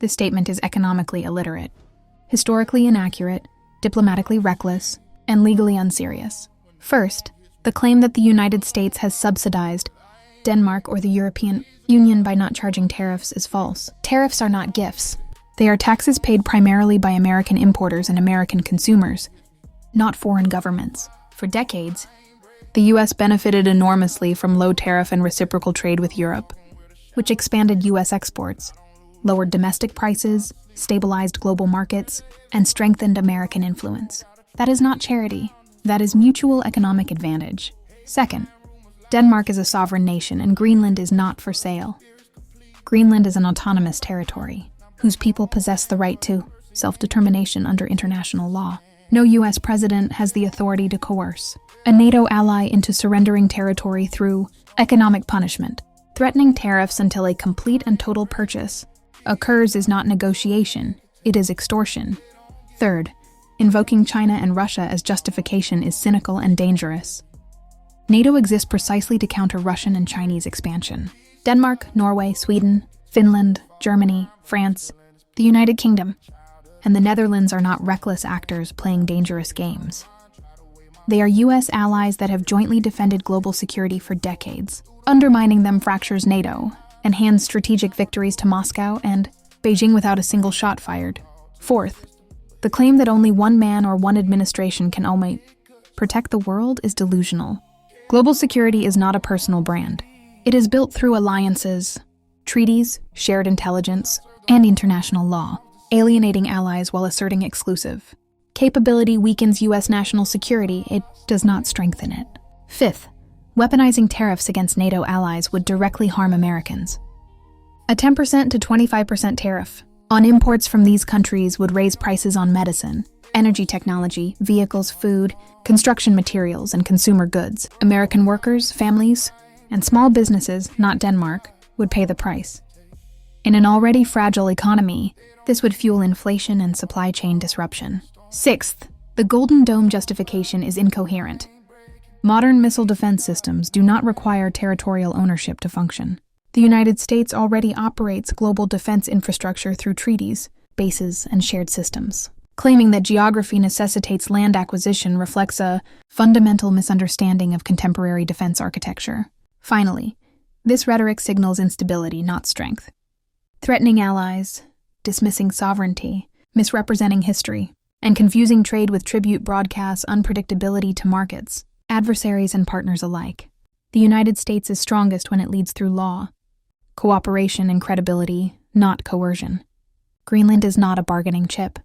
This statement is economically illiterate, historically inaccurate, diplomatically reckless, and legally unserious. First, the claim that the United States has subsidized Denmark or the European Union by not charging tariffs is false. Tariffs are not gifts. They are taxes paid primarily by American importers and American consumers, not foreign governments. For decades, the U.S. benefited enormously from low-tariff and reciprocal trade with Europe, which expanded U.S. exports, lowered domestic prices, stabilized global markets, and strengthened American influence. That is not charity. That is mutual economic advantage. Second, Denmark is a sovereign nation and Greenland is not for sale. Greenland is an autonomous territory, whose people possess the right to self-determination under international law. No U.S. president has the authority to coerce a NATO ally into surrendering territory through economic punishment. Threatening tariffs until a complete and total purchase occurs is not negotiation, it is extortion. Third, invoking China and Russia as justification is cynical and dangerous. NATO exists precisely to counter Russian and Chinese expansion. Denmark, Norway, Sweden, Finland, Germany, France, the United Kingdom, and the Netherlands are not reckless actors playing dangerous games. They are U.S. allies that have jointly defended global security for decades. Undermining them fractures NATO and hands strategic victories to Moscow and Beijing without a single shot fired. Fourth, the claim that only one man or one administration can only protect the world is delusional. Global security is not a personal brand. It is built through alliances, treaties, shared intelligence, and international law. Alienating allies while asserting exclusive capability weakens U.S. national security, it does not strengthen it. Fifth, weaponizing tariffs against NATO allies would directly harm Americans. A 10% to 25% tariff on imports from these countries would raise prices on medicine, energy technology, vehicles, food, construction materials, and consumer goods. American workers, families, and small businesses, not Denmark, would pay the price. In an already fragile economy, this would fuel inflation and supply chain disruption. Sixth, the Golden Dome justification is incoherent. Modern missile defense systems do not require territorial ownership to function. The United States already operates global defense infrastructure through treaties, bases, and shared systems. Claiming that geography necessitates land acquisition reflects a fundamental misunderstanding of contemporary defense architecture. Finally, this rhetoric signals instability, not strength. Threatening allies, dismissing sovereignty, misrepresenting history, and confusing trade with tribute broadcasts unpredictability to markets, adversaries and partners alike. The United States is strongest when it leads through law, cooperation and credibility, not coercion. Greenland is not a bargaining chip.